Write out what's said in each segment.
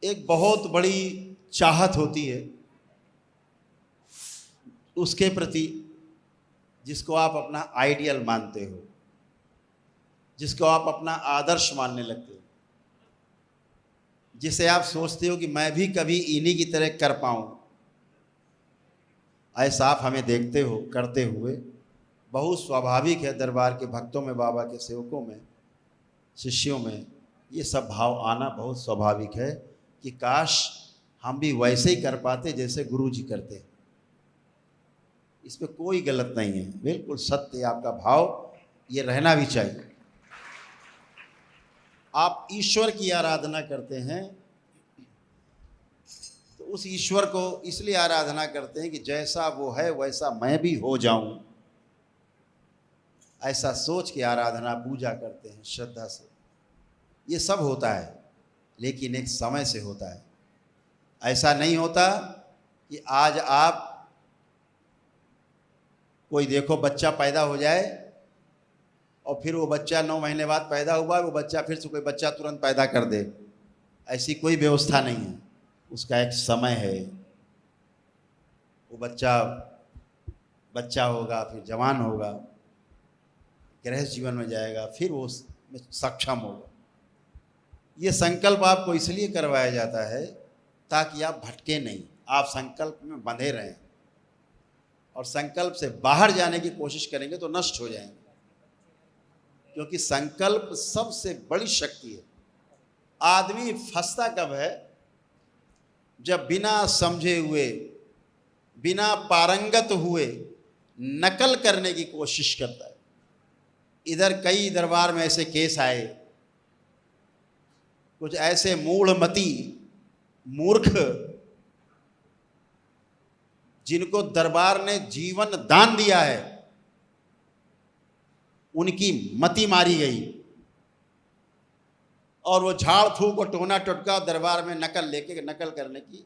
एक बहुत बड़ी चाहत होती है उसके प्रति जिसको आप अपना आइडियल मानते हो, जिसको आप अपना आदर्श मानने लगते हो, जिसे आप सोचते हो कि मैं भी कभी इन्हीं की तरह कर पाऊँ। ऐसा आप हमें देखते हो करते हुए। बहुत स्वाभाविक है दरबार के भक्तों में, बाबा के सेवकों में, शिष्यों में ये सब भाव आना बहुत स्वाभाविक है कि काश हम भी वैसे ही कर पाते जैसे गुरु जी करते। इसमें कोई गलत नहीं है, बिल्कुल सत्य आपका भाव, ये रहना भी चाहिए। आप ईश्वर की आराधना करते हैं तो उस ईश्वर को इसलिए आराधना करते हैं कि जैसा वो है वैसा मैं भी हो जाऊं, ऐसा सोच के आराधना पूजा करते हैं श्रद्धा से। ये सब होता है लेकिन एक समय से होता है। ऐसा नहीं होता कि आज आप कोई देखो बच्चा पैदा हो जाए और फिर वो बच्चा 9 महीने बाद पैदा हुआ, वो बच्चा फिर से कोई बच्चा तुरंत पैदा कर दे। ऐसी कोई व्यवस्था नहीं है, उसका एक समय है। वो बच्चा होगा, फिर जवान होगा, गृहस्थ जीवन में जाएगा, फिर वो उसमें सक्षम होगा। ये संकल्प आपको इसलिए करवाया जाता है ताकि आप भटके नहीं, आप संकल्प में बंधे रहें। और संकल्प से बाहर जाने की कोशिश करेंगे तो नष्ट हो जाएंगे, क्योंकि संकल्प सबसे बड़ी शक्ति है। आदमी फंसता कब है? जब बिना समझे हुए, बिना पारंगत हुए नकल करने की कोशिश करता है। इधर कई दरबार में ऐसे केस आए, कुछ ऐसे मूढ़मती मूर्ख जिनको दरबार ने जीवन दान दिया है, उनकी मति मारी गई और वो झाड़ फूक और टोना टोटका दरबार में नकल करने की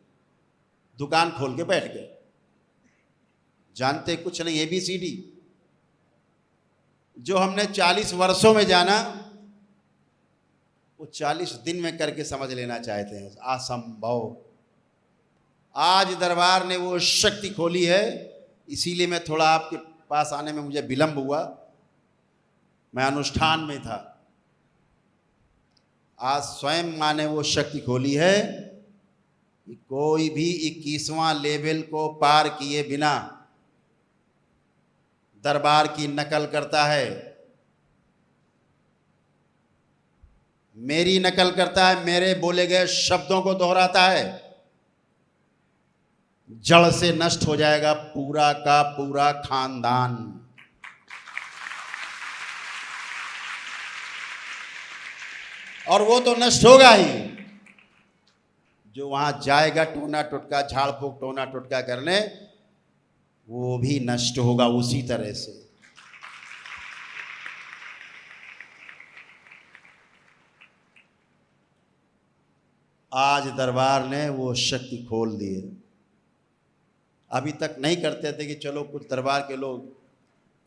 दुकान खोल के बैठ गए। जानते कुछ नहीं, ABCD जो हमने 40 वर्षों में जाना वो 40 दिन में करके समझ लेना चाहते हैं, असंभव। आज दरबार ने वो शक्ति खोली है, इसीलिए मैं थोड़ा आपके पास आने में मुझे विलंब हुआ, मैं अनुष्ठान में था। आज स्वयं माँ ने वो शक्ति खोली है कि कोई भी 21वां लेवल को पार किए बिना दरबार की नकल करता है, मेरी नकल करता है, मेरे बोले गए शब्दों को दोहराता है, जड़ से नष्ट हो जाएगा पूरा का पूरा खानदान। और वो तो नष्ट होगा ही, जो वहां जाएगा टोना टोटका झाड़ फूक टोना टोटका करने, वो भी नष्ट होगा उसी तरह से। आज दरबार ने वो शक्ति खोल दी है। अभी तक नहीं करते थे कि चलो कुछ दरबार के लोग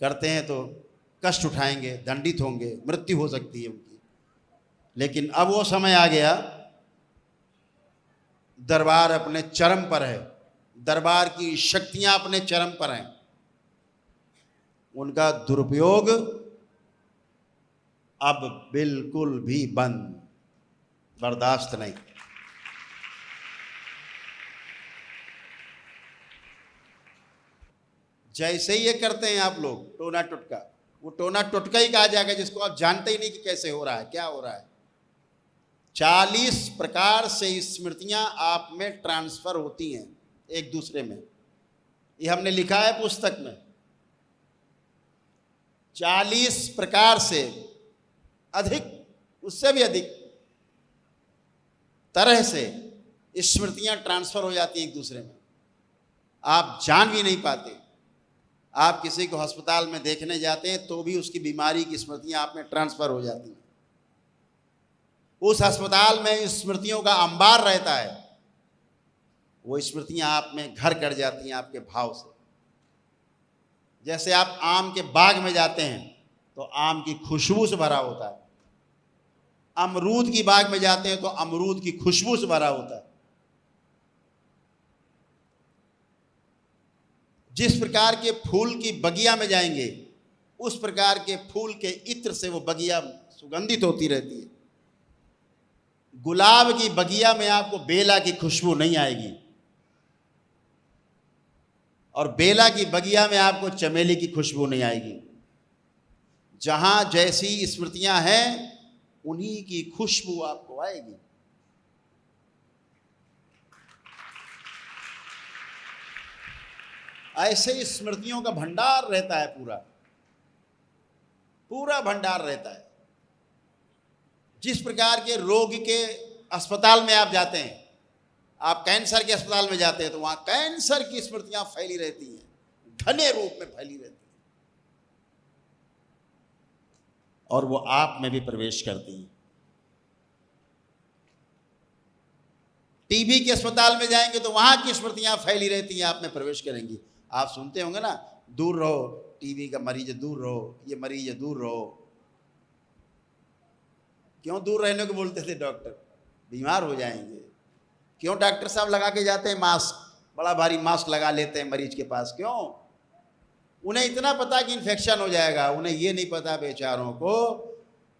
करते हैं तो कष्ट उठाएंगे, दंडित होंगे, मृत्यु हो सकती है उनकी। लेकिन अब वो समय आ गया, दरबार अपने चरम पर है, दरबार की शक्तियां अपने चरम पर हैं, उनका दुरुपयोग अब बिल्कुल भी बंद, बर्दाश्त नहीं। जैसे ही ये करते हैं आप लोग टोना टोटका, वो टोना टोटका ही कहा जाएगा जिसको आप जानते ही नहीं कि कैसे हो रहा है, क्या हो रहा है। 40 प्रकार से स्मृतियां आप में ट्रांसफर होती हैं एक दूसरे में, ये हमने लिखा है पुस्तक में। 40 प्रकार से अधिक, उससे भी अधिक तरह से स्मृतियां ट्रांसफर हो जाती हैं एक दूसरे में, आप जान भी नहीं पाते। आप किसी को अस्पताल में देखने जाते हैं तो भी उसकी बीमारी की स्मृतियां आप में ट्रांसफर हो जाती हैं। उस अस्पताल में स्मृतियों का अंबार रहता है, वो स्मृतियां आप में घर कर जाती हैं आपके भाव से। जैसे आप आम के बाग में जाते हैं तो आम की खुशबू से भरा होता है, अमरूद की बाग में जाते हैं तो अमरूद की खुशबू से भरा होता है। जिस प्रकार के फूल की बगिया में जाएंगे उस प्रकार के फूल के इत्र से वो बगिया सुगंधित होती रहती है। गुलाब की बगिया में आपको बेला की खुशबू नहीं आएगी और बेला की बगिया में आपको चमेली की खुशबू नहीं आएगी। जहां जैसी स्मृतियां हैं उन्हीं की खुशबू आपको आएगी। ऐसे स्मृतियों का भंडार रहता है, पूरा पूरा भंडार रहता है। जिस प्रकार के रोग के अस्पताल में आप जाते हैं, आप कैंसर के अस्पताल में जाते हैं तो वहां कैंसर की स्मृतियां फैली रहती हैं, घने रूप में फैली रहती हैं और वो आप में भी प्रवेश करती हैं। टीबी के अस्पताल में जाएंगे तो वहां की स्मृतियां फैली रहती हैं, आप में प्रवेश करेंगी। आप सुनते होंगे ना, दूर रहो, टीबी का मरीज दूर रहो, ये मरीज दूर रहो। क्यों दूर रहने को बोलते थे डॉक्टर? बीमार हो जाएंगे। क्यों डॉक्टर साहब लगा के जाते हैं मास्क, बड़ा भारी मास्क लगा लेते हैं मरीज के पास? क्यों? उन्हें इतना पता कि इन्फेक्शन हो जाएगा, उन्हें ये नहीं पता बेचारों को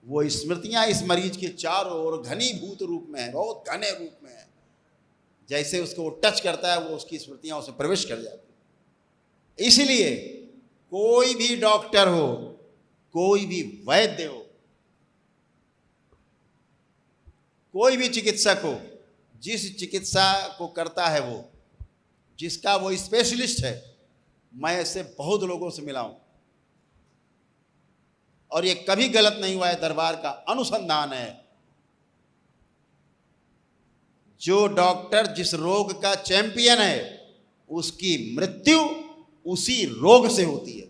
वो स्मृतियां इस मरीज के चारों ओर घनीभूत रूप में है, बहुत घने रूप में है। जैसे उसको टच करता है वो उसकी स्मृतियां उसमें प्रवेश कर जाती है। इसलिए कोई भी डॉक्टर हो, कोई भी वैद्य हो, कोई भी चिकित्सक हो, जिस चिकित्सा को करता है वो, जिसका वो स्पेशलिस्ट है, मैं ऐसे बहुत लोगों से मिला हूं और ये कभी गलत नहीं हुआ है। दरबार का अनुसंधान है, जो डॉक्टर जिस रोग का चैंपियन है उसकी मृत्यु उसी रोग से होती है।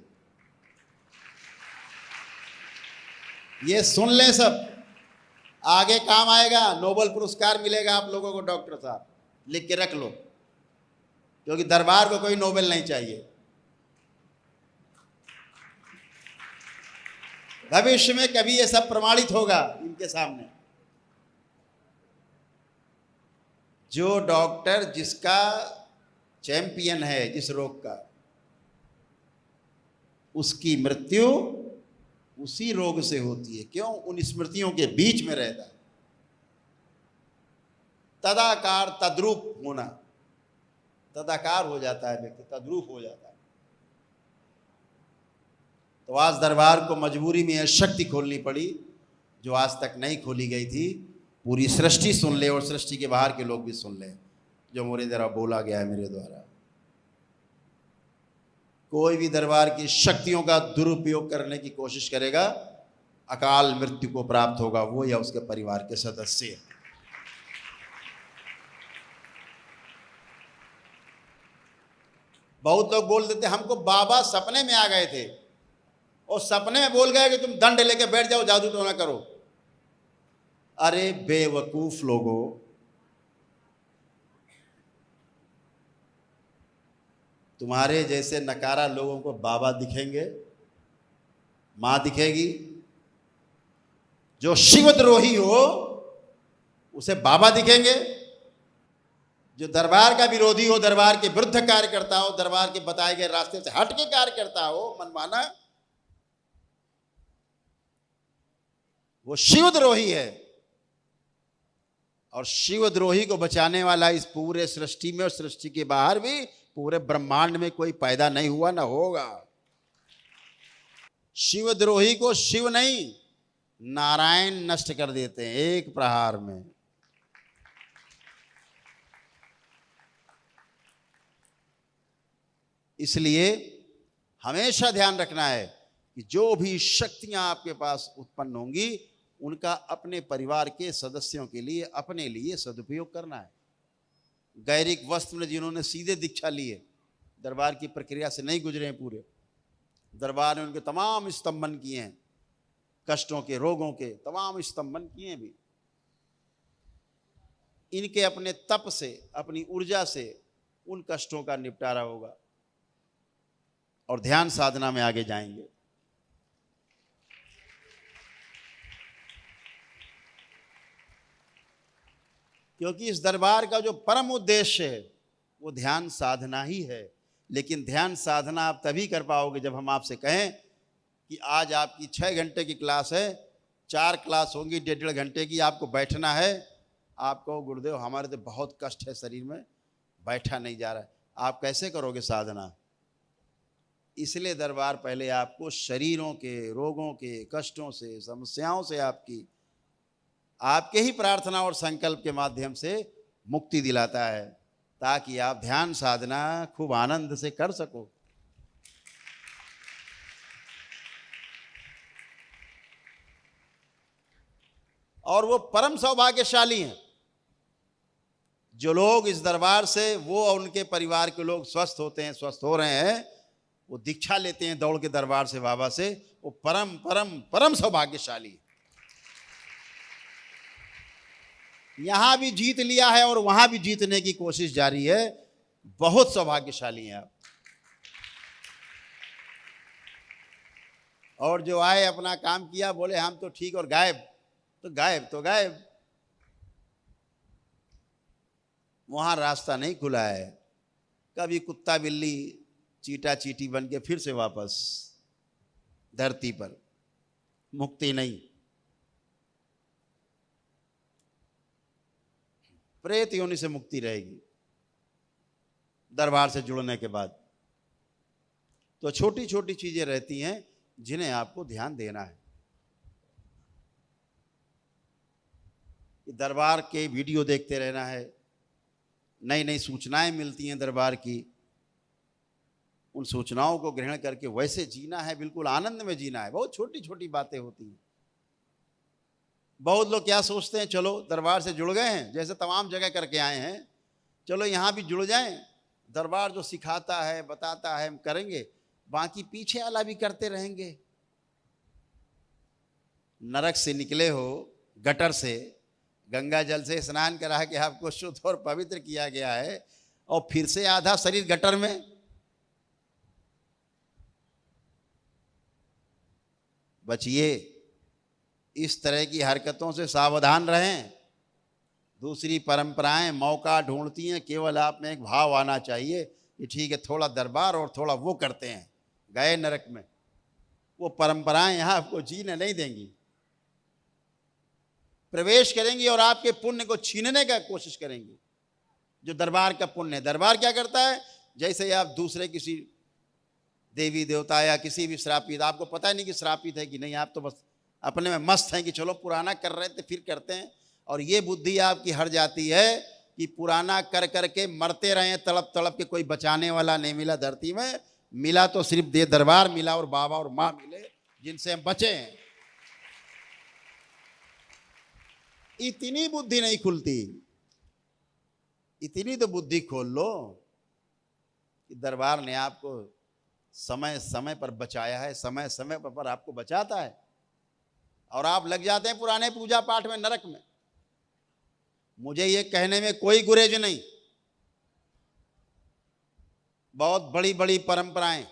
ये सुन लें सब, आगे काम आएगा, नोबेल पुरस्कार मिलेगा आप लोगों को। डॉक्टर साहब लिख के रख लो, क्योंकि दरबार को कोई नोबेल नहीं चाहिए। भविष्य में कभी ये सब प्रमाणित होगा इनके सामने। जो डॉक्टर जिसका चैंपियन है जिस रोग का, उसकी मृत्यु उसी रोग से होती है। क्यों? उन स्मृतियों के बीच में रहता है। तदाकार तद्रूप होना, तदाकार हो जाता है व्यक्ति, तद्रूप हो जाता है। तो आज दरबार को मजबूरी में यह शक्ति खोलनी पड़ी जो आज तक नहीं खोली गई थी। पूरी सृष्टि सुन ले और सृष्टि के बाहर के लोग भी सुन ले जो मेरे द्वारा बोला गया है, मेरे द्वारा। कोई भी दरबार की शक्तियों का दुरुपयोग करने की कोशिश करेगा, अकाल मृत्यु को प्राप्त होगा, वो या उसके परिवार के सदस्य। बहुत लोग बोल देते हमको बाबा सपने में आ गए थे और सपने में बोल गए कि तुम दंड लेके बैठ जाओ, जादू टोना करो। अरे बेवकूफ लोगों, तुम्हारे जैसे नकारा लोगों को बाबा दिखेंगे, मां दिखेगी। जो शिवद्रोही हो उसे बाबा दिखेंगे। जो दरबार का विरोधी हो, दरबार के विरुद्ध कार्य करता हो, दरबार के बताए गए रास्ते से हट के कार्य करता हो मनमाना, वो शिवद्रोही है। और शिवद्रोही को बचाने वाला इस पूरे सृष्टि में और सृष्टि के बाहर भी पूरे ब्रह्मांड में कोई पैदा नहीं हुआ, ना होगा। शिवद्रोही को शिव नहीं, नारायण नष्ट कर देते हैं एक प्रहार में। इसलिए हमेशा ध्यान रखना है कि जो भी शक्तियां आपके पास उत्पन्न होंगी उनका अपने परिवार के सदस्यों के लिए, अपने लिए सदुपयोग करना है। गैरिक वस्त्र में जिन्होंने सीधे दीक्षा ली है, दरबार की प्रक्रिया से नहीं गुजरे हैं पूरे, दरबार ने उनके तमाम स्तंभन किए हैं, कष्टों के, रोगों के तमाम स्तंभन किए हैं भी। इनके अपने तप से, अपनी ऊर्जा से उन कष्टों का निपटारा होगा और ध्यान साधना में आगे जाएंगे। क्योंकि इस दरबार का जो परम उद्देश्य है वो ध्यान साधना ही है। लेकिन ध्यान साधना आप तभी कर पाओगे जब हम आपसे कहें कि आज आपकी 6 घंटे की क्लास है, 4 क्लास होंगी 1.5 घंटे की, आपको बैठना है। आपको गुरुदेव हमारे तो बहुत कष्ट है शरीर में, बैठा नहीं जा रहा है, आप कैसे करोगे साधना? इसलिए दरबार पहले आपको शरीरों के रोगों के कष्टों से समस्याओं से आपके ही प्रार्थना और संकल्प के माध्यम से मुक्ति दिलाता है, ताकि आप ध्यान साधना खूब आनंद से कर सको। और वो परम सौभाग्यशाली हैं जो लोग इस दरबार से, वो और उनके परिवार के लोग स्वस्थ होते हैं, स्वस्थ हो रहे हैं, वो दीक्षा लेते हैं दौड़ के दरबार से बाबा से, वो परम परम परम सौभाग्यशाली। यहां भी जीत लिया है और वहां भी जीतने की कोशिश जारी है, बहुत सौभाग्यशाली हैं आप। और जो आए अपना काम किया, बोले हम तो ठीक, और गायब तो गायब तो गायब, वहां रास्ता नहीं खुला है। कभी कुत्ता बिल्ली चीटा चीटी बन के फिर से वापस धरती पर, मुक्ति नहीं। प्रेत योनि से मुक्ति रहेगी दरबार से जुड़ने के बाद। तो छोटी छोटी चीजें रहती हैं जिन्हें आपको ध्यान देना है। दरबार के वीडियो देखते रहना है, नई नई सूचनाएं मिलती हैं दरबार की, उन सूचनाओं को ग्रहण करके वैसे जीना है, बिल्कुल आनंद में जीना है। बहुत छोटी छोटी बातें होती हैं। बहुत लोग क्या सोचते हैं, चलो दरबार से जुड़ गए हैं, जैसे तमाम जगह करके आए हैं, चलो यहाँ भी जुड़ जाएं, दरबार जो सिखाता है बताता है हम करेंगे, बाकी पीछे वाला भी करते रहेंगे। नरक से निकले हो, गटर से, गंगा जल से स्नान करा के आपको शुद्ध और पवित्र किया गया है, और फिर से आधा शरीर गटर में। बचिए, इस तरह की हरकतों से सावधान रहें। दूसरी परंपराएं मौका ढूंढती हैं, केवल आप में एक भाव आना चाहिए कि ठीक है थोड़ा दरबार और थोड़ा वो करते हैं, गए नरक में। वो परंपराएं यहां आपको जीने नहीं देंगी, प्रवेश करेंगी और आपके पुण्य को छीनने का कोशिश करेंगी। जो दरबार का पुण्य है, दरबार क्या करता है, जैसे आप दूसरे किसी देवी देवता या किसी भी श्रापित, आपको पता नहीं कि श्रापित है कि नहीं, आप तो बस अपने में मस्त हैं कि चलो पुराना कर रहे थे फिर करते हैं। और ये बुद्धि आपकी हट जाती है कि पुराना कर करके मरते रहे तड़प तड़प के, कोई बचाने वाला नहीं मिला धरती में, मिला तो सिर्फ दे दरबार मिला और बाबा और माँ मिले जिनसे हम बचे हैं। इतनी बुद्धि नहीं खुलती, इतनी तो बुद्धि खोल लो कि दरबार ने आपको समय समय पर बचाया है, समय समय पर आपको बचाता है, और आप लग जाते हैं पुराने पूजा पाठ में, नरक में। मुझे ये कहने में कोई गुरेज नहीं, बहुत बड़ी बड़ी परंपराएं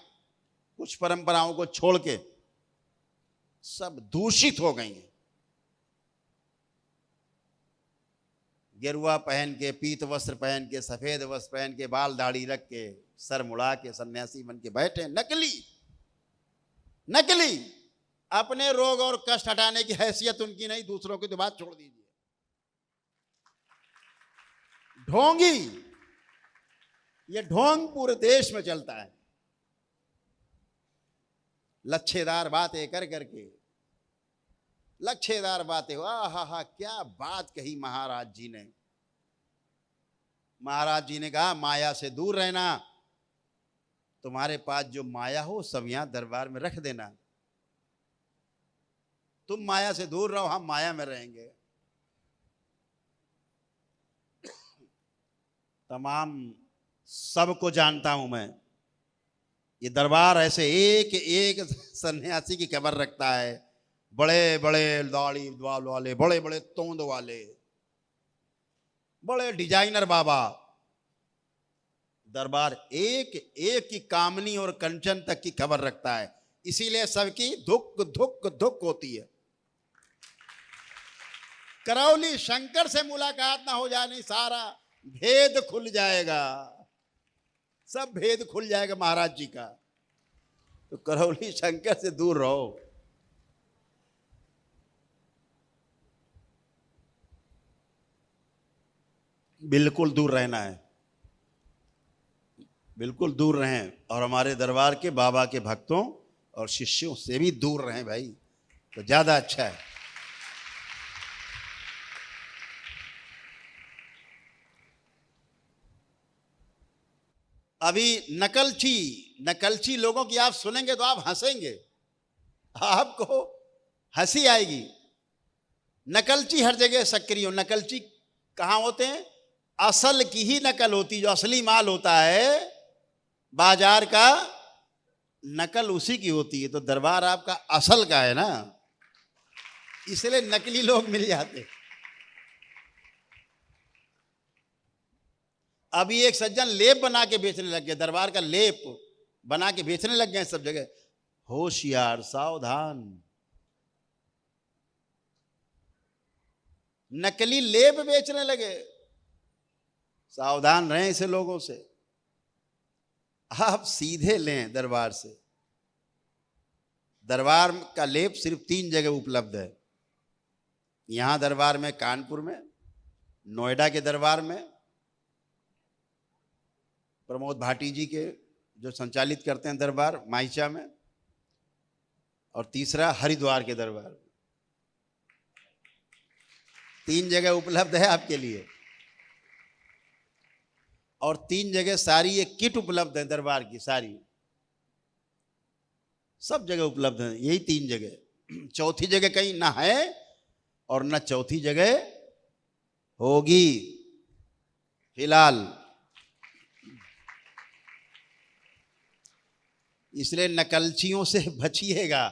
कुछ परंपराओं को छोड़ के सब दूषित हो गई हैं। गेरुआ पहन के, पीत वस्त्र पहन के, सफेद वस्त्र पहन के, बाल दाढ़ी रख के, सर मुड़ा के सन्यासी बन के बैठे, नकली नकली। अपने रोग और कष्ट हटाने की हैसियत उनकी नहीं, दूसरों की तो बात छोड़ दीजिए। ढोंगी, ये ढोंग पूरे देश में चलता है, लच्छेदार बातें कर करके, लच्छेदार बातें। हा क्या बात कही महाराज जी ने। महाराज जी ने कहा माया से दूर रहना, तुम्हारे पास जो माया हो सब यहां दरबार में रख देना, तुम माया से दूर रहो, हम माया में रहेंगे। तमाम सबको जानता हूं मैं, ये दरबार ऐसे एक एक सन्यासी की खबर रखता है, बड़े बड़े दाढ़ी वाले, बड़े बड़े तोंद वाले, बड़े डिजाइनर बाबा। दरबार एक एक की कामनी और कंचन तक की खबर रखता है, इसीलिए सबकी धुक धुक धुक होती है। करौली शंकर से मुलाकात ना हो जाए, नहीं सारा भेद खुल जाएगा, सब भेद खुल जाएगा महाराज जी का। तो करौली शंकर से दूर रहो। बिल्कुल दूर रहना है, बिल्कुल दूर रहें, और हमारे दरबार के बाबा के भक्तों और शिष्यों से भी दूर रहें भाई, तो ज्यादा अच्छा है। अभी नकलची लोगों की आप सुनेंगे तो आप हंसेंगे, आपको हंसी आएगी। नकलची हर जगह सक्रिय हो। नकलची कहां होते हैं? असल की ही नकल होती, जो असली माल होता है बाजार का, नकल उसी की होती है। तो दरबार आपका असल का है ना, इसलिए नकली लोग मिल जाते। अभी एक सज्जन लेप बना के बेचने लग गए, दरबार का लेप बना के बेचने लग गए सब जगह। होशियार, सावधान, नकली लेप बेचने लगे, सावधान रहें ऐसे लोगों से। आप सीधे लें दरबार से। दरबार का लेप सिर्फ 3 जगह उपलब्ध है। यहां दरबार में, कानपुर में, नोएडा के दरबार में प्रमोद भाटी जी के जो संचालित करते हैं दरबार माइचा में, और तीसरा हरिद्वार के दरबार में। 3 जगह उपलब्ध है आपके लिए, और 3 जगह सारी ये किट उपलब्ध है दरबार की, सारी सब जगह उपलब्ध है, यही 3 जगह। चौथी जगह कहीं ना है और ना चौथी जगह होगी फिलहाल। इसलिए नकलचियों से बचिएगा।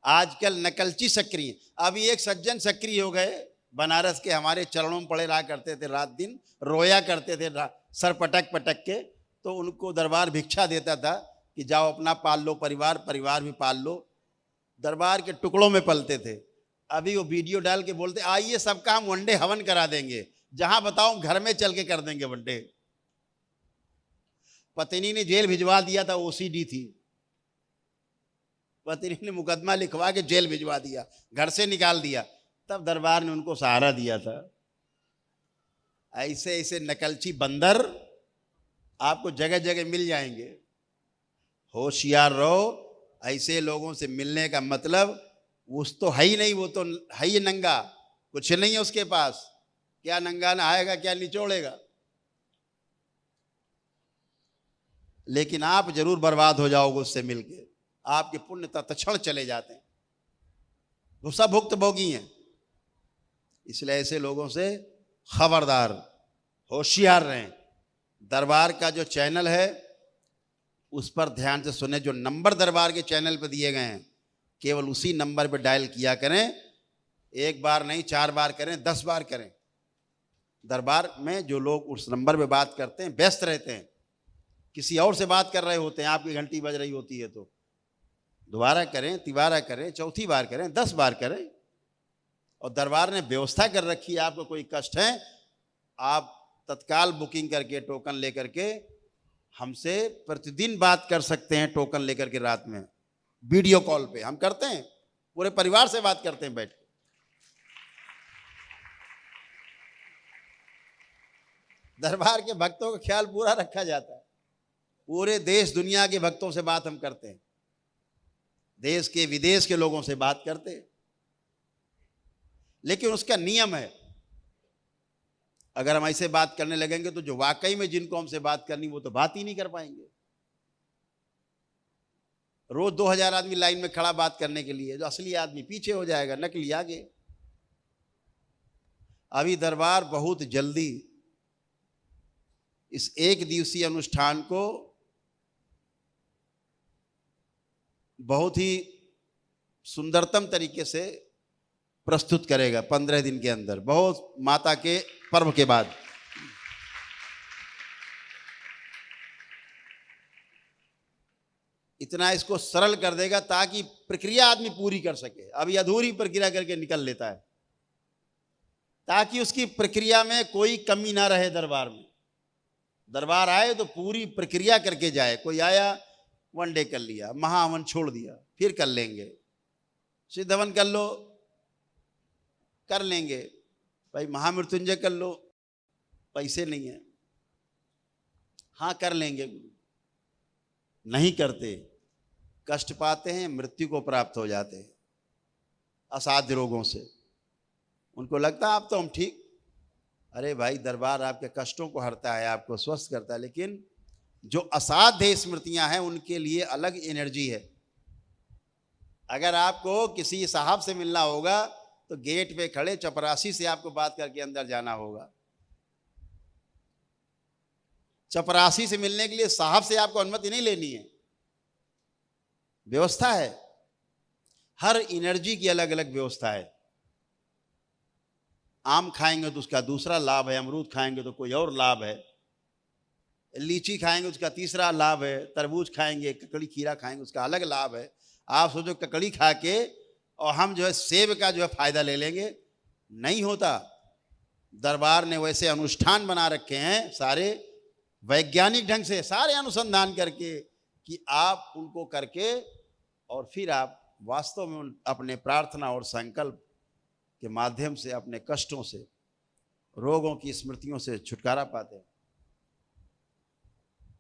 आजकल नकलची सक्रिय। अभी एक सज्जन सक्रिय हो गए, बनारस के, हमारे चरणों में पड़े रहा करते थे, रात दिन रोया करते थे सर पटक पटक के। तो उनको दरबार भिक्षा देता था कि जाओ अपना पाल लो परिवार, परिवार भी पाल लो। दरबार के टुकड़ों में पलते थे। अभी वो वीडियो डाल के बोलते आइए सबका हम वनडे हवन करा देंगे, जहां बताओ घर में चल के कर देंगे वनडे। पत्नी ने जेल भिजवा दिया था, ओसीडी थी, पत्नी ने मुकदमा लिखवा के जेल भिजवा दिया, घर से निकाल दिया। तब दरबार ने उनको सहारा दिया था। ऐसे ऐसे नकलची बंदर आपको जगह जगह मिल जाएंगे। होशियार रहो। ऐसे लोगों से मिलने का मतलब, उस तो है ही नहीं, वो तो है ही नंगा, कुछ नहीं है उसके पास, क्या नंगा नहाएगा, क्या निचोड़ेगा। लेकिन आप जरूर बर्बाद हो जाओगे उससे मिलके, आपके पुण्य तत्क्षण चले जाते हैं, वो सब भुक्त भोगी हैं। इसलिए ऐसे लोगों से खबरदार, होशियार रहें। दरबार का जो चैनल है उस पर ध्यान से सुने। जो नंबर दरबार के चैनल पर दिए गए हैं, केवल उसी नंबर पर डायल किया करें। 1 बार नहीं, 4 बार करें, 10 बार करें। दरबार में जो लोग उस नंबर पे बात करते हैं व्यस्त रहते हैं, किसी और से बात कर रहे होते हैं, आपकी घंटी बज रही होती है। तो दोबारा करें, तिबारा करें, चौथी बार करें, 10 बार करें। और दरबार ने व्यवस्था कर रखी है, आपको कोई कष्ट है, आप तत्काल बुकिंग करके टोकन लेकर के हमसे प्रतिदिन बात कर सकते हैं। टोकन लेकर के रात में वीडियो कॉल पे हम करते हैं, पूरे परिवार से बात करते हैं बैठ के। दरबार के भक्तों का ख्याल पूरा रखा जाता है। पूरे देश दुनिया के भक्तों से बात हम करते हैं, देश के विदेश के लोगों से बात करते हैं। लेकिन उसका नियम है, अगर हम ऐसे बात करने लगेंगे तो जो वाकई में जिनको हमसे बात करनी वो तो बात ही नहीं कर पाएंगे। रोज 2000 आदमी लाइन में खड़ा बात करने के लिए, जो असली आदमी पीछे हो जाएगा, नकली आगे। अभी दरबार बहुत जल्दी इस 1 दिवसीय अनुष्ठान को बहुत ही सुंदरतम तरीके से प्रस्तुत करेगा 15 दिन के अंदर, बहुत माता के पर्व के बाद। इतना इसको सरल कर देगा ताकि प्रक्रिया आदमी पूरी कर सके। अभी अधूरी प्रक्रिया करके निकल लेता है। ताकि उसकी प्रक्रिया में कोई कमी ना रहे। दरबार में दरबार आए तो पूरी प्रक्रिया करके जाए। कोई आया वन डे कर लिया, महाहवन छोड़ दिया, फिर कर लेंगे, सिद्ध हवन कर लो, कर लेंगे, भाई महामृत्युंजय कर लो, पैसे नहीं है, हाँ कर लेंगे, नहीं करते, कष्ट पाते हैं, मृत्यु को प्राप्त हो जाते हैं असाध्य रोगों से। उनको लगता है आप तो हम ठीक। अरे भाई दरबार आपके कष्टों को हरता है, आपको स्वस्थ करता है, लेकिन जो असाध्य स्मृतियां हैं उनके लिए अलग एनर्जी है। अगर आपको किसी साहब से मिलना होगा तो गेट पे खड़े चपरासी से आपको बात करके अंदर जाना होगा। चपरासी से मिलने के लिए साहब से आपको अनुमति नहीं लेनी है, व्यवस्था है। हर एनर्जी की अलग अलग व्यवस्था है। आम खाएंगे तो उसका दूसरा लाभ है, अमरूद खाएंगे तो कोई और लाभ है, लीची खाएंगे उसका तीसरा लाभ है, तरबूज खाएंगे, ककड़ी खीरा खाएंगे उसका अलग लाभ है। आप सोचो ककड़ी खा के और हम जो है सेब का जो है फायदा ले लेंगे, नहीं होता। दरबार ने वैसे अनुष्ठान बना रखे हैं सारे वैज्ञानिक ढंग से, सारे अनुसंधान करके, कि आप उनको करके और फिर आप वास्तव में अपने प्रार्थना और संकल्प के माध्यम से अपने कष्टों से, रोगों की स्मृतियों से छुटकारा पाते हैं।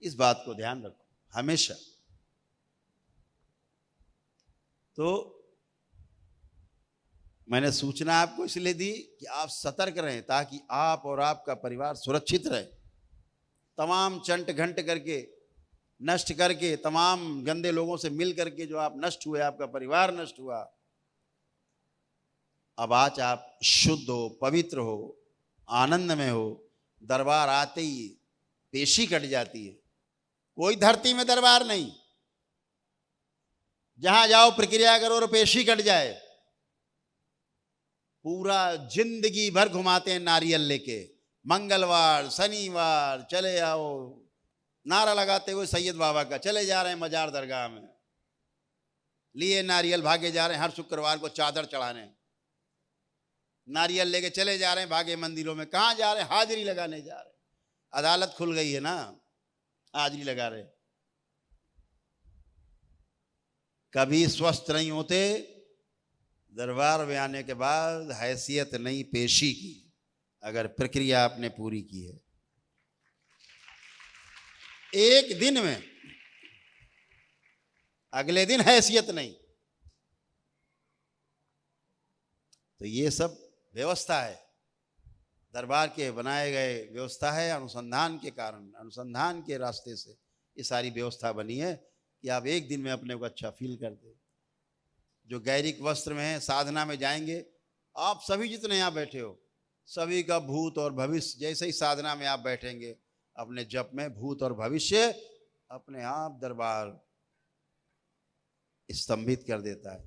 इस बात को ध्यान रखो हमेशा। तो मैंने सूचना आपको इसलिए दी कि आप सतर्क रहें, ताकि आप और आपका परिवार सुरक्षित रहे। तमाम चंट घंट करके, नष्ट करके, तमाम गंदे लोगों से मिल करके जो आप नष्ट हुए, आपका परिवार नष्ट हुआ, अब आज आप शुद्ध हो, पवित्र हो, आनंद में हो। दरबार आते ही पेशी कट जाती है। कोई धरती में दरबार नहीं, जहां जाओ प्रक्रिया करो और पेशी कट जाए। पूरा जिंदगी भर घुमाते हैं नारियल लेके, मंगलवार शनिवार चले आओ, नारा लगाते हुए सैयद बाबा का, चले जा रहे हैं मजार दरगाह में, लिए नारियल भागे जा रहे हैं हर शुक्रवार को चादर चढ़ाने, नारियल लेके चले जा रहे हैं भागे मंदिरों में। कहाँ जा रहे हैं? हाजिरी लगाने जा रहे हैं। अदालत खुल गई है ना, हाजिरी लगा रहे। कभी स्वस्थ नहीं होते, दरबार में आने के बाद हैसियत नहीं पेशी की, अगर प्रक्रिया आपने पूरी की है। एक दिन में, अगले दिन हैसियत नहीं। तो ये सब व्यवस्था है, दरबार के बनाए गए व्यवस्था है। अनुसंधान के कारण, अनुसंधान के रास्ते से ये सारी व्यवस्था बनी है कि आप एक दिन में अपने को अच्छा फील करते। जो गैरिक वस्त्र में है, साधना में जाएंगे, आप सभी जितने यहाँ बैठे हो, सभी का भूत और भविष्य, जैसे ही साधना में आप बैठेंगे अपने जप में, भूत और भविष्य अपने आप दरबार स्तंभित कर देता है।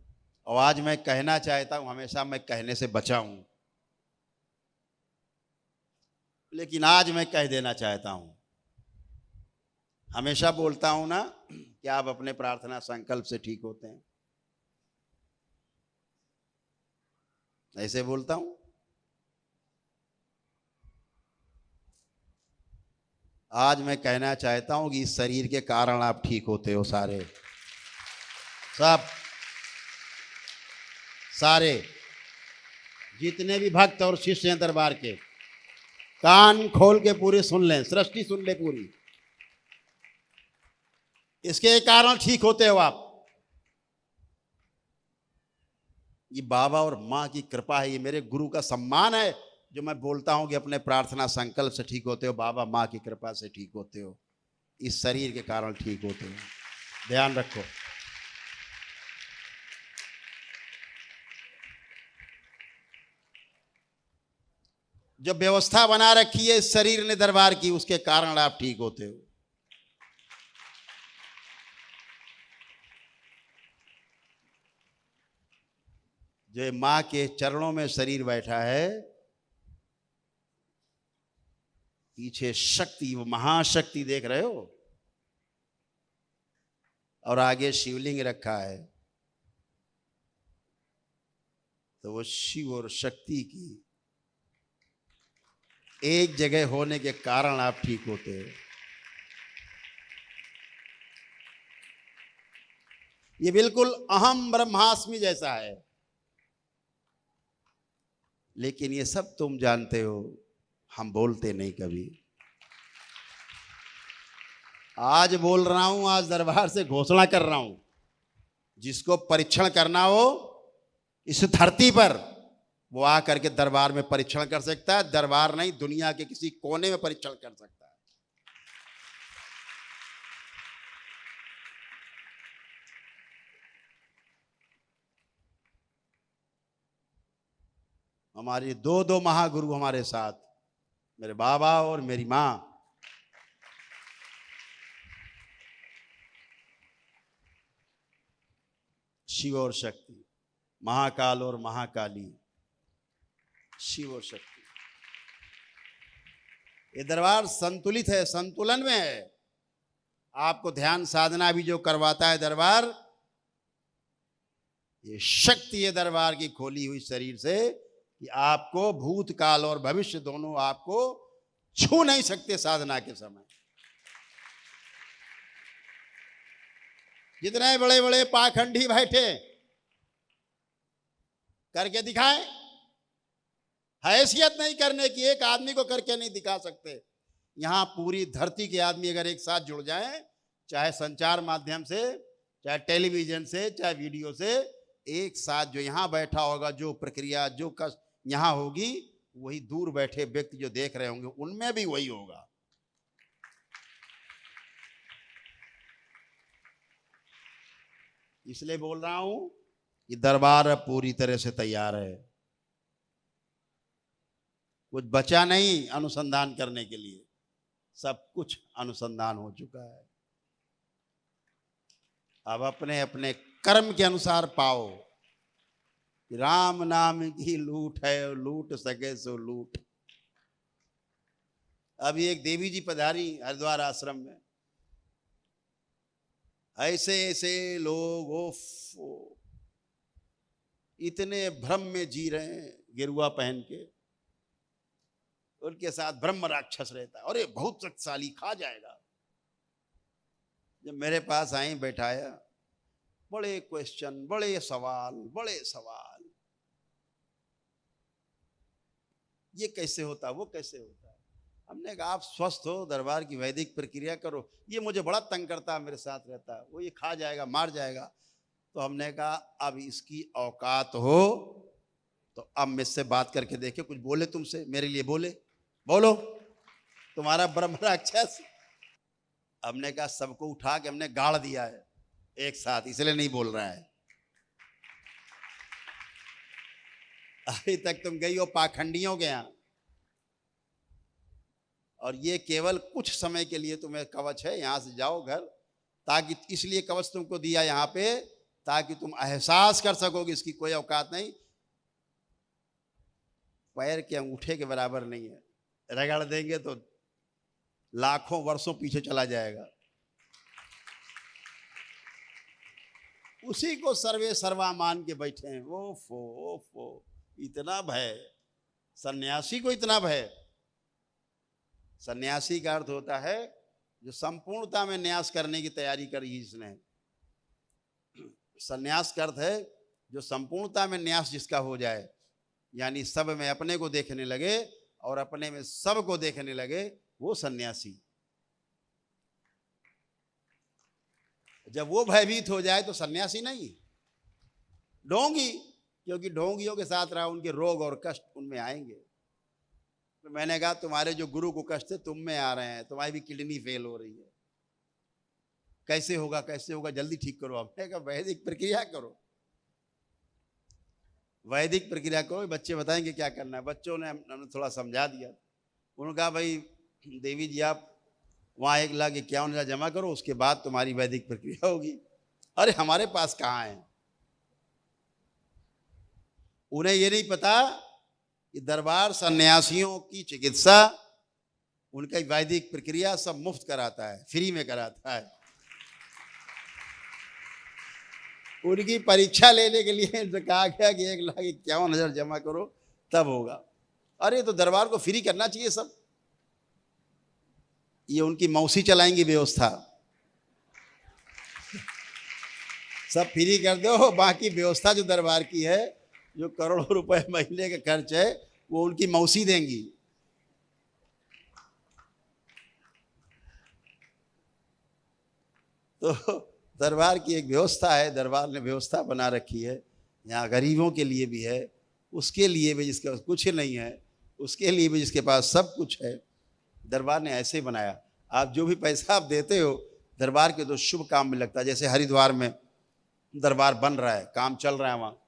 और आज मैं कहना चाहता हूं, हमेशा मैं कहने से बचा हूं, लेकिन आज मैं कह देना चाहता हूं। हमेशा बोलता हूं ना कि आप अपने प्रार्थना संकल्प से ठीक होते हैं, ऐसे बोलता हूं। आज मैं कहना चाहता हूं कि इस शरीर के कारण आप ठीक होते हो, सारे, सब, सारे जितने भी भक्त और शिष्य हैं दरबार के, कान खोल के पूरे सुन लें, सृष्टि सुन ले पूरी। इसके कारण ठीक होते हो आप। ये बाबा और माँ की कृपा है, ये मेरे गुरु का सम्मान है जो मैं बोलता हूं कि अपने प्रार्थना संकल्प से ठीक होते हो, बाबा माँ की कृपा से ठीक होते हो, इस शरीर के कारण ठीक होते हो। ध्यान रखो। जो व्यवस्था बना रखी है इस शरीर ने दरबार की, उसके कारण आप ठीक होते हो। जो मां के चरणों में शरीर बैठा है, पीछे शक्ति, वो महाशक्ति देख रहे हो, और आगे शिवलिंग रखा है, तो वो शिव और शक्ति की एक जगह होने के कारण आप ठीक होते हैं। ये बिल्कुल अहम ब्रह्मास्मि जैसा है। लेकिन ये सब तुम जानते हो, हम बोलते नहीं कभी। आज बोल रहा हूं, आज दरबार से घोषणा कर रहा हूं, जिसको परीक्षण करना हो इस धरती पर, वो आकर के दरबार में परीक्षण कर सकता है। दरबार नहीं, दुनिया के किसी कोने में परीक्षण कर सकता है। हमारे दो दो महागुरु हमारे साथ, मेरे बाबा और मेरी मां। शिव और शक्ति, महाकाल और महाकाली, शिव और शक्ति। ये दरबार संतुलित है, संतुलन में है। आपको ध्यान साधना भी जो करवाता है दरबार, ये शक्ति है दरबार की खोली हुई शरीर से, कि आपको भूतकाल और भविष्य दोनों आपको छू नहीं सकते साधना के समय। जितने बड़े बड़े पाखंडी बैठे, करके दिखाए। हैसियत नहीं करने की, एक आदमी को करके नहीं दिखा सकते। यहां पूरी धरती के आदमी अगर एक साथ जुड़ जाएं, चाहे संचार माध्यम से, चाहे टेलीविजन से, चाहे वीडियो से, एक साथ जो यहां बैठा होगा, जो प्रक्रिया जो कष्ट यहां होगी, वही दूर बैठे व्यक्ति जो देख रहे होंगे उनमें भी वही होगा। इसलिए बोल रहा हूं कि दरबार पूरी तरह से तैयार है। कुछ बचा नहीं अनुसंधान करने के लिए, सब कुछ अनुसंधान हो चुका है। अब अपने अपने कर्म के अनुसार पाओ। राम नाम की लूट है, लूट सके सो लूट। अभी एक देवी जी पधारी हरिद्वार आश्रम में। ऐसे ऐसे लोग इतने भ्रम में जी रहे हैं, गेरुआ पहन के। उनके साथ ब्रह्म राक्षस रहता है, और ये बहुत शक्तिशाली, खा जाएगा। जब मेरे पास आई, बैठाया, बड़े क्वेश्चन, बड़े सवाल, बड़े सवाल। ये कैसे होता, वो कैसे होता। हमने कहा आप स्वस्थ हो, दरबार की वैदिक प्रक्रिया करो। ये मुझे बड़ा तंग करता है, मेरे साथ रहता है, वो ये खा जाएगा, मार जाएगा। तो हमने कहा अब इसकी औकात हो तो अब मुझसे बात करके देखे, कुछ बोले तुमसे, मेरे लिए बोले, बोलो तुम्हारा ब्रह्म राक्षस। हमने कहा सबको उठा के हमने गाड़ दिया है एक साथ, इसलिए नहीं बोल रहा है। अभी तक तुम गई हो पाखंडियों के यहां, और ये केवल कुछ समय के लिए तुम्हें कवच है, यहां से जाओ घर। ताकि इसलिए कवच तुमको दिया यहां पे, ताकि तुम एहसास कर सकोगे इसकी कोई औकात नहीं। पैर के अंगूठे के बराबर नहीं है, रगड़ देंगे तो लाखों वर्षों पीछे चला जाएगा। उसी को सर्वे सर्वा मान के बैठे हैं। ओफो, इतना भय, सन्यासी को इतना भय। सन्यासी का अर्थ होता है जो संपूर्णता में न्यास करने की तैयारी करी इसने। सन्यास का अर्थ है जो संपूर्णता में न्यास जिसका हो जाए, यानी सब में अपने को देखने लगे और अपने में सब को देखने लगे, वो सन्यासी। जब वो भयभीत हो जाए तो सन्यासी नहीं, ढोंगी। क्योंकि ढोंगियों के साथ रहा, उनके रोग और कष्ट उनमें आएंगे। तो मैंने कहा तुम्हारे जो गुरु को कष्ट है तुम में आ रहे हैं, तुम्हारी भी किडनी फेल हो रही है, कैसे होगा, कैसे होगा, जल्दी ठीक करो। हमने कहा वैदिक प्रक्रिया करो, वैदिक प्रक्रिया करो, बच्चे बताएंगे क्या करना है। बच्चों ने हमने थोड़ा समझा दिया। उन्होंने कहा भाई देवी जी आप वहाँ 1,51,000 जमा करो, उसके बाद तुम्हारी वैदिक प्रक्रिया होगी। अरे हमारे पास कहाँ है। उन्हें ये नहीं पता कि दरबार सन्यासियों की चिकित्सा, उनका वैदिक प्रक्रिया सब मुफ्त कराता है, फ्री में कराता है। उनकी परीक्षा लेने के लिए कहा गया कि 1,51,000 जमा करो तब होगा। अरे तो दरबार को फ्री करना चाहिए सब। ये उनकी मौसी चलाएंगी व्यवस्था, सब फ्री कर दो, बाकी व्यवस्था जो दरबार की है, जो करोड़ों रुपए महीने का खर्च है, वो उनकी मौसी देंगी। तो दरबार की एक व्यवस्था है, दरबार ने व्यवस्था बना रखी है। यहाँ गरीबों के लिए भी है, उसके लिए भी जिसके पास कुछ नहीं है, उसके लिए भी जिसके पास सब कुछ है। दरबार ने ऐसे ही बनाया। आप जो भी पैसा आप देते हो दरबार के तो शुभ काम में लगता है। जैसे हरिद्वार में दरबार बन रहा है, काम चल रहा है, वहाँ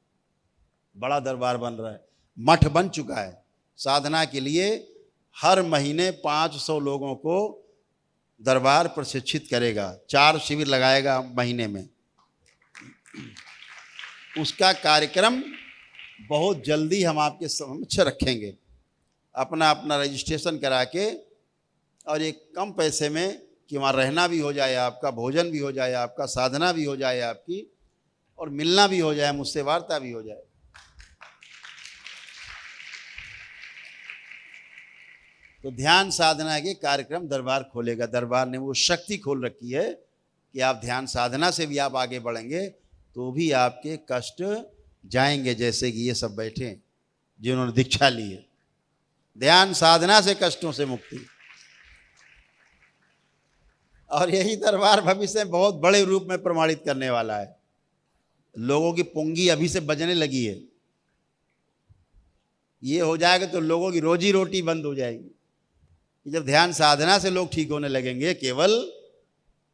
बड़ा दरबार बन रहा है, मठ बन चुका है। साधना के लिए हर महीने 500 लोगों को दरबार प्रशिक्षित करेगा, 4 शिविर लगाएगा महीने में। उसका कार्यक्रम बहुत जल्दी हम आपके समक्ष रखेंगे। अपना अपना रजिस्ट्रेशन करा के, और एक कम पैसे में कि वहाँ रहना भी हो जाए आपका, भोजन भी हो जाए आपका, साधना भी हो जाए आपकी, और मिलना भी हो जाए, मुझसे वार्ता भी हो जाए। तो ध्यान साधना के कार्यक्रम दरबार खोलेगा। दरबार ने वो शक्ति खोल रखी है कि आप ध्यान साधना से भी आप आगे बढ़ेंगे तो भी आपके कष्ट जाएंगे। जैसे कि ये सब बैठे हैं जिन्होंने दीक्षा ली है, ध्यान साधना से कष्टों से मुक्ति। और यही दरबार भविष्य में बहुत बड़े रूप में प्रमाणित करने वाला है। लोगों की पुंगी अभी से बजने लगी है। ये हो जाएगा तो लोगों की रोजी रोटी बंद हो जाएगी। जब ध्यान साधना से लोग ठीक होने लगेंगे केवल,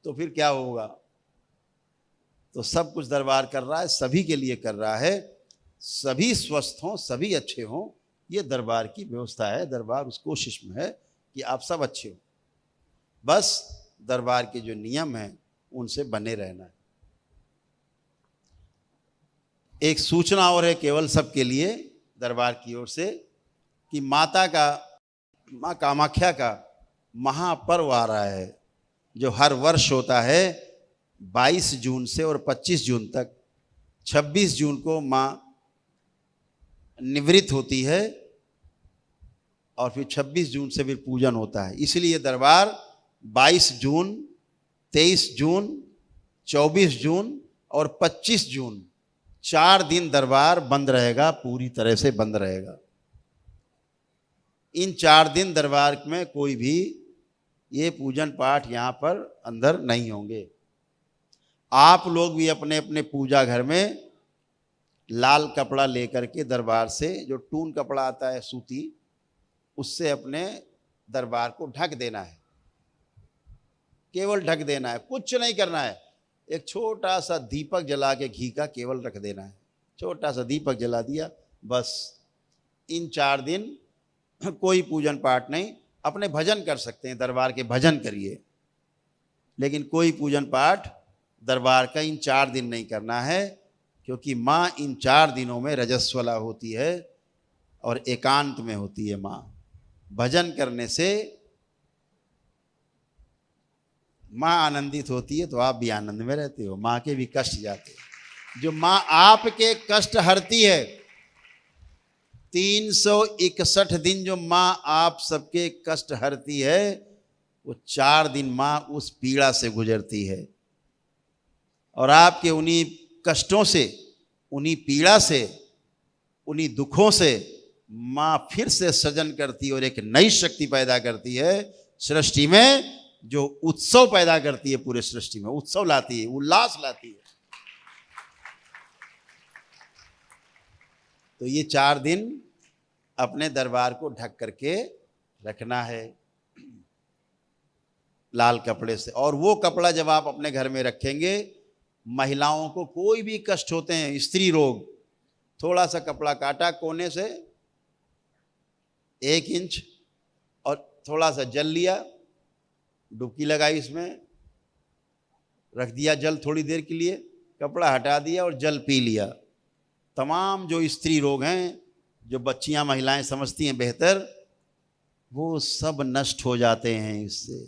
तो फिर क्या होगा। तो सब कुछ दरबार कर रहा है, सभी के लिए कर रहा है, सभी स्वस्थ हों, सभी अच्छे हों, ये दरबार की व्यवस्था है। दरबार उस कोशिश में है कि आप सब अच्छे हो। बस दरबार के जो नियम हैं उनसे बने रहना है। एक सूचना और है केवल सबके लिए दरबार की ओर से कि माँ कामाख्या का महापर्व आ रहा है, जो हर वर्ष होता है 22 जून से और 25 जून तक। 26 जून को माँ निवृत्त होती है और फिर 26 जून से फिर पूजन होता है। इसलिए दरबार 22 जून, 23 जून, 24 जून और 25 जून 4 दिन दरबार बंद रहेगा, पूरी तरह से बंद रहेगा। इन 4 दिन दरबार में कोई भी ये पूजन पाठ यहाँ पर अंदर नहीं होंगे। आप लोग भी अपने अपने पूजा घर में लाल कपड़ा लेकर के दरबार से, जो टून कपड़ा आता है सूती, उससे अपने दरबार को ढक देना है। केवल ढक देना है, कुछ नहीं करना है। एक छोटा सा दीपक जला के घी का केवल रख देना है, छोटा सा दीपक जला दिया बस। इन 4 दिन कोई पूजन पाठ नहीं। अपने भजन कर सकते हैं, दरबार के भजन करिए, लेकिन कोई पूजन पाठ दरबार का इन 4 दिन नहीं करना है, क्योंकि माँ इन 4 दिनों में रजस्वला होती है और एकांत में होती है। माँ भजन करने से माँ आनंदित होती है, तो आप भी आनंद में रहते हो, माँ के भी कष्ट जाते हैं। जो माँ आपके कष्ट हरती है, 361 दिन जो माँ आप सबके कष्ट हरती है, वो 4 दिन माँ उस पीड़ा से गुजरती है। और आपके उन्हीं कष्टों से, उन्हीं पीड़ा से, उन्हीं दुखों से माँ फिर से सृजन करती है और एक नई शक्ति पैदा करती है सृष्टि में, जो उत्सव पैदा करती है। पूरे सृष्टि में उत्सव लाती है, उल्लास लाती है। तो ये 4 दिन अपने दरबार को ढक करके रखना है लाल कपड़े से। और वो कपड़ा जब आप अपने घर में रखेंगे, महिलाओं को कोई भी कष्ट होते हैं, स्त्री रोग, थोड़ा सा कपड़ा काटा कोने से 1 इंच और थोड़ा सा जल लिया, डुबकी लगाई, इसमें रख दिया जल थोड़ी देर के लिए, कपड़ा हटा दिया और जल पी लिया। तमाम जो स्त्री रोग हैं, जो बच्चियां महिलाएं समझती हैं बेहतर, वो सब नष्ट हो जाते हैं इससे।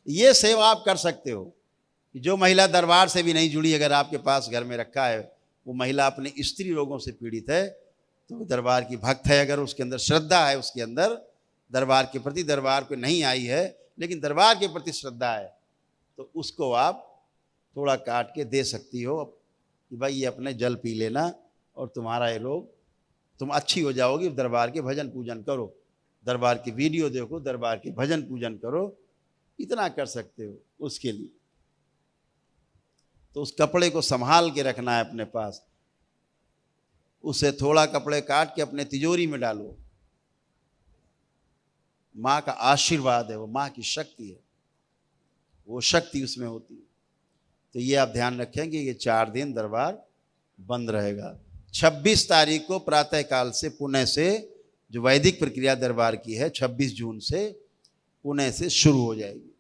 ये सेवा आप कर सकते हो। जो महिला दरबार से भी नहीं जुड़ी, अगर आपके पास घर में रखा है वो महिला अपने स्त्री रोगों से पीड़ित है, तो दरबार की भक्त है, अगर उसके अंदर श्रद्धा है, उसके अंदर दरबार के प्रति, दरबार को नहीं आई है लेकिन दरबार के प्रति श्रद्धा है, तो उसको आप थोड़ा काट के दे सकती हो कि भाई ये अपने जल पी लेना और तुम्हारा ये रोग, तुम अच्छी हो जाओगी। दरबार के भजन पूजन करो, दरबार की वीडियो देखो, दरबार के भजन पूजन करो, इतना कर सकते हो उसके लिए। तो उस कपड़े को संभाल के रखना है अपने पास, उससे थोड़ा कपड़े काट के अपने तिजोरी में डालो। माँ का आशीर्वाद है, वो माँ की शक्ति है, वो शक्ति उसमें होती है। तो ये आप ध्यान रखेंगे, ये 4 दिन दरबार बंद रहेगा। 26 तारीख को प्रातः काल से पुणे से जो वैदिक प्रक्रिया दरबार की है 26 जून से पुणे से शुरू हो जाएगी।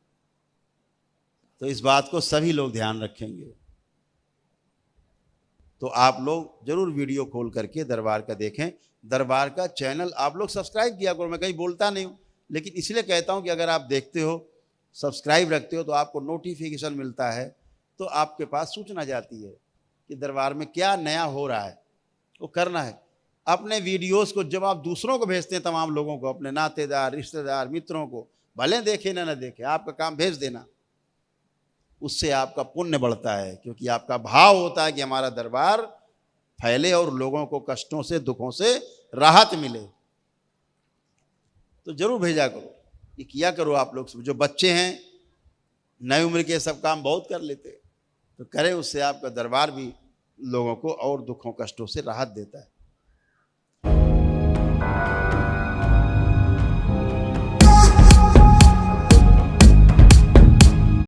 तो इस बात को सभी लोग ध्यान रखेंगे। तो आप लोग जरूर वीडियो खोल करके दरबार का देखें। दरबार का चैनल आप लोग सब्सक्राइब किया करो, मैं कहीं बोलता नहीं हूँ, लेकिन इसलिए कहता हूँ कि अगर आप देखते हो, सब्सक्राइब रखते हो, तो आपको नोटिफिकेशन मिलता है, तो आपके पास सूचना जाती है कि दरबार में क्या नया हो रहा है। वो करना है। अपने वीडियोस को जब आप दूसरों को भेजते हैं, तमाम लोगों को, अपने नातेदार, रिश्तेदार, मित्रों को, भले देखे ना देखे, आपका काम भेज देना, उससे आपका पुण्य बढ़ता है, क्योंकि आपका भाव होता है कि हमारा दरबार फैले और लोगों को कष्टों से, दुखों से राहत मिले। तो जरूर भेजा करो, ये किया करो आप लोग। जो बच्चे हैं नई उम्र के, सब काम बहुत कर लेते, तो करें, उससे आपका दरबार भी लोगों को और दुखों कष्टों से राहत देता है।